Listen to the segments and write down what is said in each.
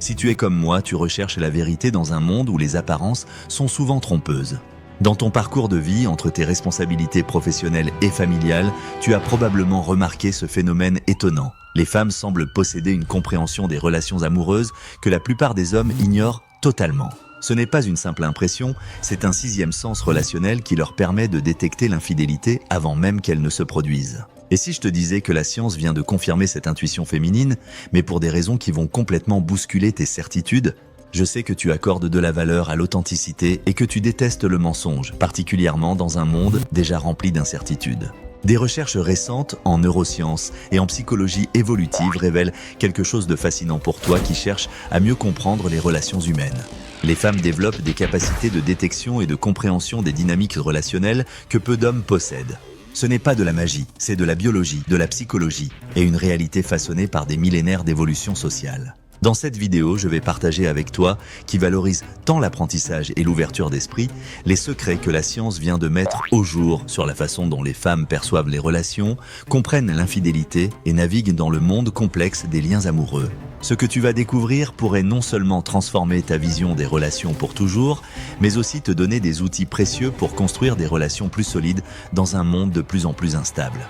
Si tu es comme moi, tu recherches la vérité dans un monde où les apparences sont souvent trompeuses. Dans ton parcours de vie, entre tes responsabilités professionnelles et familiales, tu as probablement remarqué ce phénomène étonnant. Les femmes semblent posséder une compréhension des relations amoureuses que la plupart des hommes ignorent totalement. Ce n'est pas une simple impression, c'est un sixième sens relationnel qui leur permet de détecter l'infidélité avant même qu'elle ne se produise. Et si je te disais que la science vient de confirmer cette intuition féminine, mais pour des raisons qui vont complètement bousculer tes certitudes, je sais que tu accordes de la valeur à l'authenticité et que tu détestes le mensonge, particulièrement dans un monde déjà rempli d'incertitudes. Des recherches récentes en neurosciences et en psychologie évolutive révèlent quelque chose de fascinant pour toi qui cherche à mieux comprendre les relations humaines. Les femmes développent des capacités de détection et de compréhension des dynamiques relationnelles que peu d'hommes possèdent. Ce n'est pas de la magie, c'est de la biologie, de la psychologie et une réalité façonnée par des millénaires d'évolution sociale. Dans cette vidéo, je vais partager avec toi, qui valorise tant l'apprentissage et l'ouverture d'esprit, les secrets que la science vient de mettre au jour sur la façon dont les femmes perçoivent les relations, comprennent l'infidélité et naviguent dans le monde complexe des liens amoureux. Ce que tu vas découvrir pourrait non seulement transformer ta vision des relations pour toujours, mais aussi te donner des outils précieux pour construire des relations plus solides dans un monde de plus en plus instable.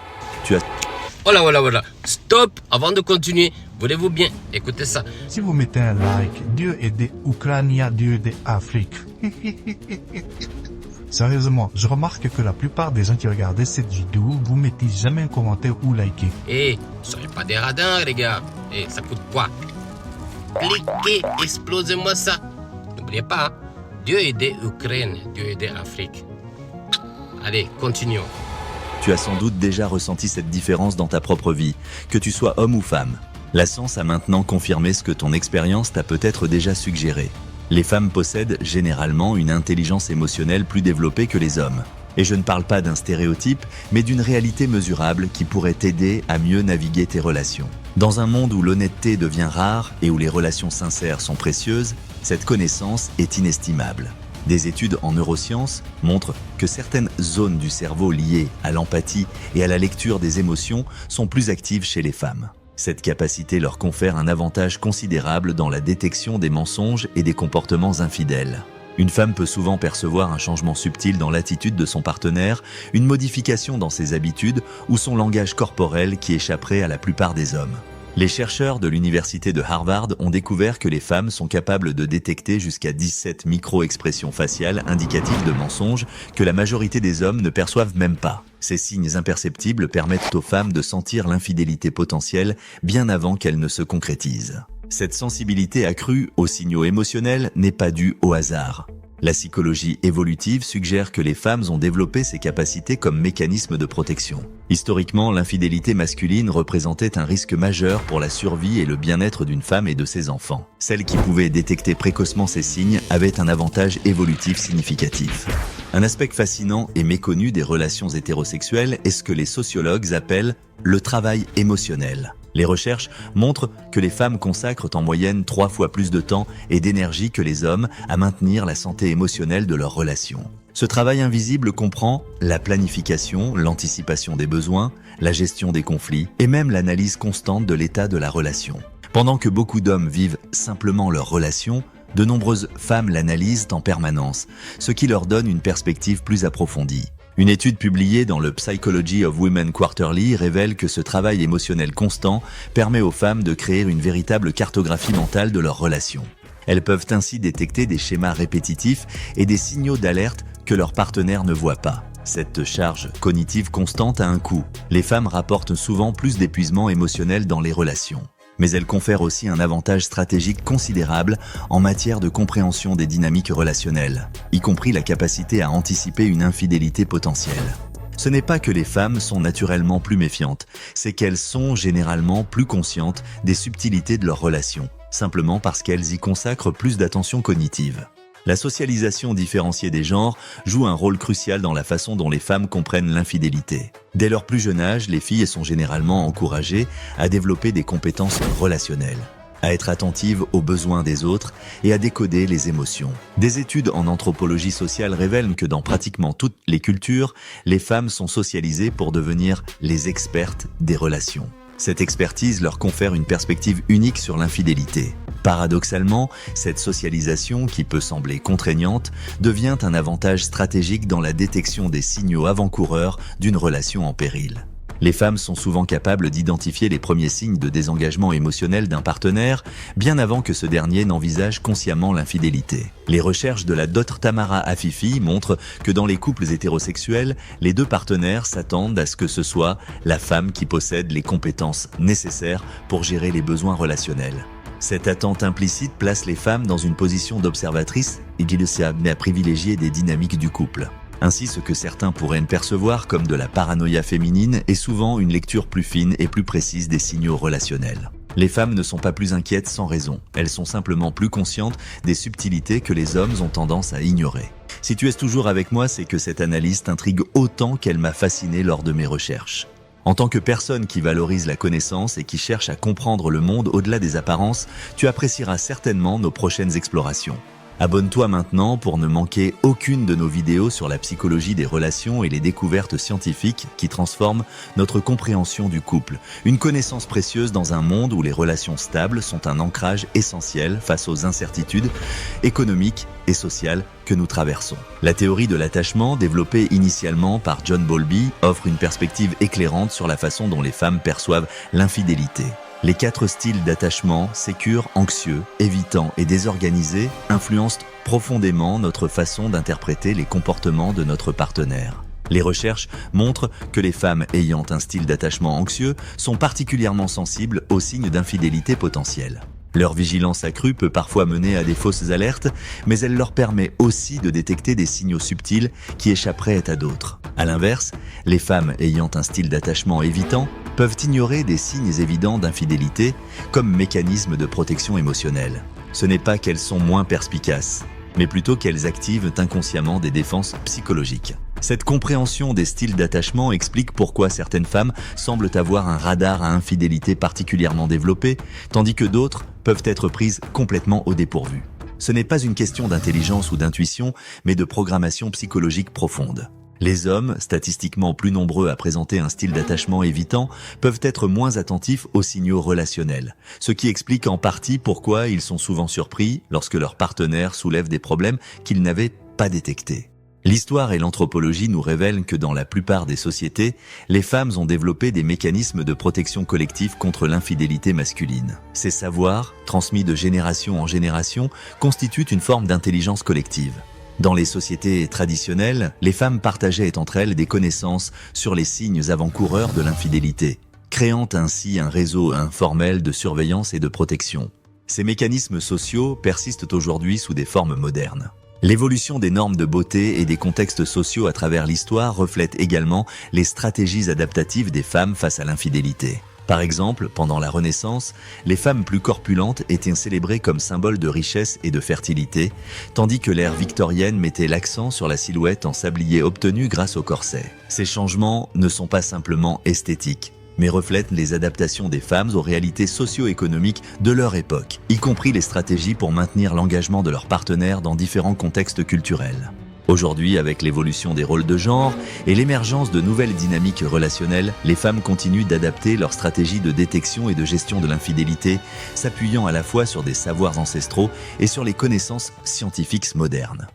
Voilà. Stop. Avant de continuer, voulez-vous bien écouter ça? Si vous mettez un like, Dieu aide Ukraine, Dieu aide Afrique. Sérieusement, je remarque que la plupart des gens qui regardent cette vidéo, vous mettez jamais un commentaire ou liker. Soyez pas des radins, les gars. Ça coûte quoi? Cliquez, explosez-moi ça. N'oubliez pas, hein? Dieu aide Ukraine, Dieu aide Afrique. Allez, continuons. Tu as sans doute déjà ressenti cette différence dans ta propre vie, que tu sois homme ou femme. La science a maintenant confirmé ce que ton expérience t'a peut-être déjà suggéré. Les femmes possèdent généralement une intelligence émotionnelle plus développée que les hommes. Et je ne parle pas d'un stéréotype, mais d'une réalité mesurable qui pourrait t'aider à mieux naviguer tes relations. Dans un monde où l'honnêteté devient rare et où les relations sincères sont précieuses, cette connaissance est inestimable. Des études en neurosciences montrent que certaines zones du cerveau liées à l'empathie et à la lecture des émotions sont plus actives chez les femmes. Cette capacité leur confère un avantage considérable dans la détection des mensonges et des comportements infidèles. Une femme peut souvent percevoir un changement subtil dans l'attitude de son partenaire, une modification dans ses habitudes ou son langage corporel qui échapperait à la plupart des hommes. Les chercheurs de l'université de Harvard ont découvert que les femmes sont capables de détecter jusqu'à 17 micro-expressions faciales indicatives de mensonges que la majorité des hommes ne perçoivent même pas. Ces signes imperceptibles permettent aux femmes de sentir l'infidélité potentielle bien avant qu'elle ne se concrétise. Cette sensibilité accrue aux signaux émotionnels n'est pas due au hasard. La psychologie évolutive suggère que les femmes ont développé ces capacités comme mécanisme de protection. Historiquement, l'infidélité masculine représentait un risque majeur pour la survie et le bien-être d'une femme et de ses enfants. Celles qui pouvaient détecter précocement ces signes avaient un avantage évolutif significatif. Un aspect fascinant et méconnu des relations hétérosexuelles est ce que les sociologues appellent le travail émotionnel. Les recherches montrent que les femmes consacrent en moyenne 3 fois plus de temps et d'énergie que les hommes à maintenir la santé émotionnelle de leurs relations. Ce travail invisible comprend la planification, l'anticipation des besoins, la gestion des conflits et même l'analyse constante de l'état de la relation. Pendant que beaucoup d'hommes vivent simplement leur relation, de nombreuses femmes l'analysent en permanence, ce qui leur donne une perspective plus approfondie. Une étude publiée dans le Psychology of Women Quarterly révèle que ce travail émotionnel constant permet aux femmes de créer une véritable cartographie mentale de leurs relations. Elles peuvent ainsi détecter des schémas répétitifs et des signaux d'alerte que leur partenaire ne voit pas. Cette charge cognitive constante a un coût. Les femmes rapportent souvent plus d'épuisement émotionnel dans les relations. Mais elle confère aussi un avantage stratégique considérable en matière de compréhension des dynamiques relationnelles, y compris la capacité à anticiper une infidélité potentielle. Ce n'est pas que les femmes sont naturellement plus méfiantes, c'est qu'elles sont généralement plus conscientes des subtilités de leurs relations, simplement parce qu'elles y consacrent plus d'attention cognitive. La socialisation différenciée des genres joue un rôle crucial dans la façon dont les femmes comprennent l'infidélité. Dès leur plus jeune âge, les filles sont généralement encouragées à développer des compétences relationnelles, à être attentives aux besoins des autres et à décoder les émotions. Des études en anthropologie sociale révèlent que dans pratiquement toutes les cultures, les femmes sont socialisées pour devenir les expertes des relations. Cette expertise leur confère une perspective unique sur l'infidélité. Paradoxalement, cette socialisation, qui peut sembler contraignante, devient un avantage stratégique dans la détection des signaux avant-coureurs d'une relation en péril. Les femmes sont souvent capables d'identifier les premiers signes de désengagement émotionnel d'un partenaire, bien avant que ce dernier n'envisage consciemment l'infidélité. Les recherches de la Dr Tamara Afifi montrent que dans les couples hétérosexuels, les deux partenaires s'attendent à ce que ce soit la femme qui possède les compétences nécessaires pour gérer les besoins relationnels. Cette attente implicite place les femmes dans une position d'observatrice et qui les amène à privilégier des dynamiques du couple. Ainsi, ce que certains pourraient percevoir comme de la paranoïa féminine est souvent une lecture plus fine et plus précise des signaux relationnels. Les femmes ne sont pas plus inquiètes sans raison, elles sont simplement plus conscientes des subtilités que les hommes ont tendance à ignorer. Si tu es toujours avec moi, c'est que cette analyse t'intrigue autant qu'elle m'a fasciné lors de mes recherches. En tant que personne qui valorise la connaissance et qui cherche à comprendre le monde au-delà des apparences, tu apprécieras certainement nos prochaines explorations. Abonne-toi maintenant pour ne manquer aucune de nos vidéos sur la psychologie des relations et les découvertes scientifiques qui transforment notre compréhension du couple. Une connaissance précieuse dans un monde où les relations stables sont un ancrage essentiel face aux incertitudes économiques et sociales que nous traversons. La théorie de l'attachement, développée initialement par John Bowlby, offre une perspective éclairante sur la façon dont les femmes perçoivent l'infidélité. Les 4 styles d'attachement, sécure, anxieux, évitant et désorganisé, influencent profondément notre façon d'interpréter les comportements de notre partenaire. Les recherches montrent que les femmes ayant un style d'attachement anxieux sont particulièrement sensibles aux signes d'infidélité potentielle. Leur vigilance accrue peut parfois mener à des fausses alertes, mais elle leur permet aussi de détecter des signaux subtils qui échapperaient à d'autres. À l'inverse, les femmes ayant un style d'attachement évitant peuvent ignorer des signes évidents d'infidélité comme mécanisme de protection émotionnelle. Ce n'est pas qu'elles sont moins perspicaces, mais plutôt qu'elles activent inconsciemment des défenses psychologiques. Cette compréhension des styles d'attachement explique pourquoi certaines femmes semblent avoir un radar à infidélité particulièrement développé, tandis que d'autres peuvent être prises complètement au dépourvu. Ce n'est pas une question d'intelligence ou d'intuition, mais de programmation psychologique profonde. Les hommes, statistiquement plus nombreux à présenter un style d'attachement évitant, peuvent être moins attentifs aux signaux relationnels, ce qui explique en partie pourquoi ils sont souvent surpris lorsque leur partenaire soulève des problèmes qu'ils n'avaient pas détectés. L'histoire et l'anthropologie nous révèlent que dans la plupart des sociétés, les femmes ont développé des mécanismes de protection collective contre l'infidélité masculine. Ces savoirs, transmis de génération en génération, constituent une forme d'intelligence collective. Dans les sociétés traditionnelles, les femmes partageaient entre elles des connaissances sur les signes avant-coureurs de l'infidélité, créant ainsi un réseau informel de surveillance et de protection. Ces mécanismes sociaux persistent aujourd'hui sous des formes modernes. L'évolution des normes de beauté et des contextes sociaux à travers l'histoire reflète également les stratégies adaptatives des femmes face à l'infidélité. Par exemple, pendant la Renaissance, les femmes plus corpulentes étaient célébrées comme symbole de richesse et de fertilité, tandis que l'ère victorienne mettait l'accent sur la silhouette en sablier obtenu grâce au corset. Ces changements ne sont pas simplement esthétiques, mais reflètent les adaptations des femmes aux réalités socio-économiques de leur époque, y compris les stratégies pour maintenir l'engagement de leurs partenaires dans différents contextes culturels. Aujourd'hui, avec l'évolution des rôles de genre et l'émergence de nouvelles dynamiques relationnelles, les femmes continuent d'adapter leurs stratégies de détection et de gestion de l'infidélité, s'appuyant à la fois sur des savoirs ancestraux et sur les connaissances scientifiques modernes.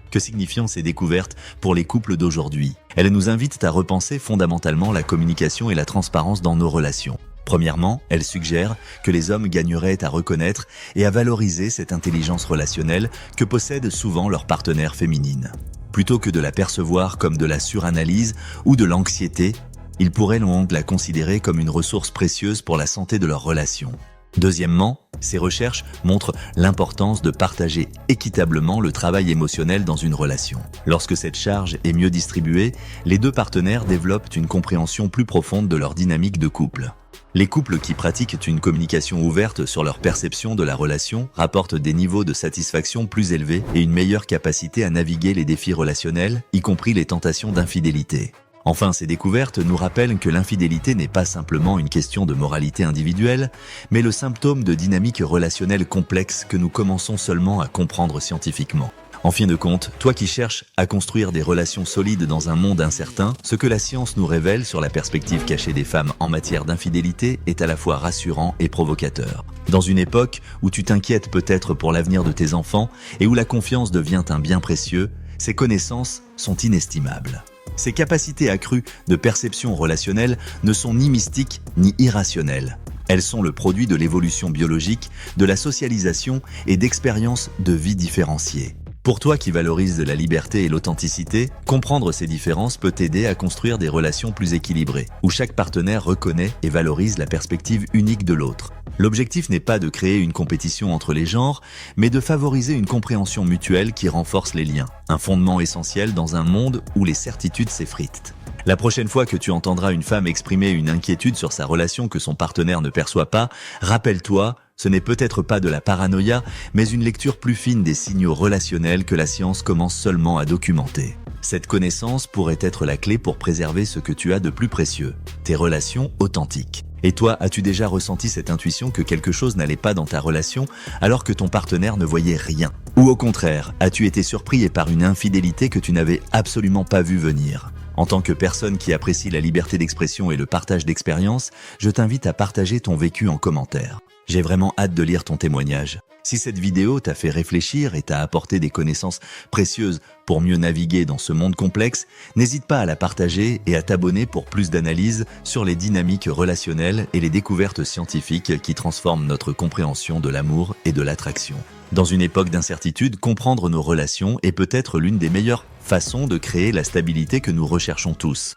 Que signifient ces découvertes pour les couples d'aujourd'hui? Elles nous invitent à repenser fondamentalement la communication et la transparence dans nos relations. Premièrement, elles suggèrent que les hommes gagneraient à reconnaître et à valoriser cette intelligence relationnelle que possèdent souvent leurs partenaires féminines. Plutôt que de la percevoir comme de la suranalyse ou de l'anxiété, ils pourraient donc la considérer comme une ressource précieuse pour la santé de leur relation. Deuxièmement, ces recherches montrent l'importance de partager équitablement le travail émotionnel dans une relation. Lorsque cette charge est mieux distribuée, les deux partenaires développent une compréhension plus profonde de leur dynamique de couple. Les couples qui pratiquent une communication ouverte sur leur perception de la relation rapportent des niveaux de satisfaction plus élevés et une meilleure capacité à naviguer les défis relationnels, y compris les tentations d'infidélité. Enfin, ces découvertes nous rappellent que l'infidélité n'est pas simplement une question de moralité individuelle, mais le symptôme de dynamiques relationnelles complexes que nous commençons seulement à comprendre scientifiquement. En fin de compte, toi qui cherches à construire des relations solides dans un monde incertain, ce que la science nous révèle sur la perspective cachée des femmes en matière d'infidélité est à la fois rassurant et provocateur. Dans une époque où tu t'inquiètes peut-être pour l'avenir de tes enfants et où la confiance devient un bien précieux, ces connaissances sont inestimables. Ces capacités accrues de perception relationnelle ne sont ni mystiques ni irrationnelles. Elles sont le produit de l'évolution biologique, de la socialisation et d'expériences de vie différenciées. Pour toi qui valorise la liberté et l'authenticité, comprendre ces différences peut t'aider à construire des relations plus équilibrées, où chaque partenaire reconnaît et valorise la perspective unique de l'autre. L'objectif n'est pas de créer une compétition entre les genres, mais de favoriser une compréhension mutuelle qui renforce les liens, un fondement essentiel dans un monde où les certitudes s'effritent. La prochaine fois que tu entendras une femme exprimer une inquiétude sur sa relation que son partenaire ne perçoit pas, rappelle-toi, ce n'est peut-être pas de la paranoïa, mais une lecture plus fine des signaux relationnels que la science commence seulement à documenter. Cette connaissance pourrait être la clé pour préserver ce que tu as de plus précieux, tes relations authentiques. Et toi, as-tu déjà ressenti cette intuition que quelque chose n'allait pas dans ta relation alors que ton partenaire ne voyait rien? Ou au contraire, as-tu été surpris par une infidélité que tu n'avais absolument pas vue venir? En tant que personne qui apprécie la liberté d'expression et le partage d'expériences, je t'invite à partager ton vécu en commentaire. J'ai vraiment hâte de lire ton témoignage. Si cette vidéo t'a fait réfléchir et t'a apporté des connaissances précieuses pour mieux naviguer dans ce monde complexe, n'hésite pas à la partager et à t'abonner pour plus d'analyses sur les dynamiques relationnelles et les découvertes scientifiques qui transforment notre compréhension de l'amour et de l'attraction. Dans une époque d'incertitude, comprendre nos relations est peut-être l'une des meilleures façons de créer la stabilité que nous recherchons tous.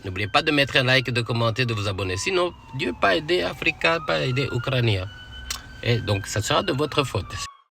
N'oubliez pas de mettre un like, de commenter, de vous abonner. Sinon, Dieu pas aider Africa, pas aider Ukraine. Et donc, ça sera de votre faute.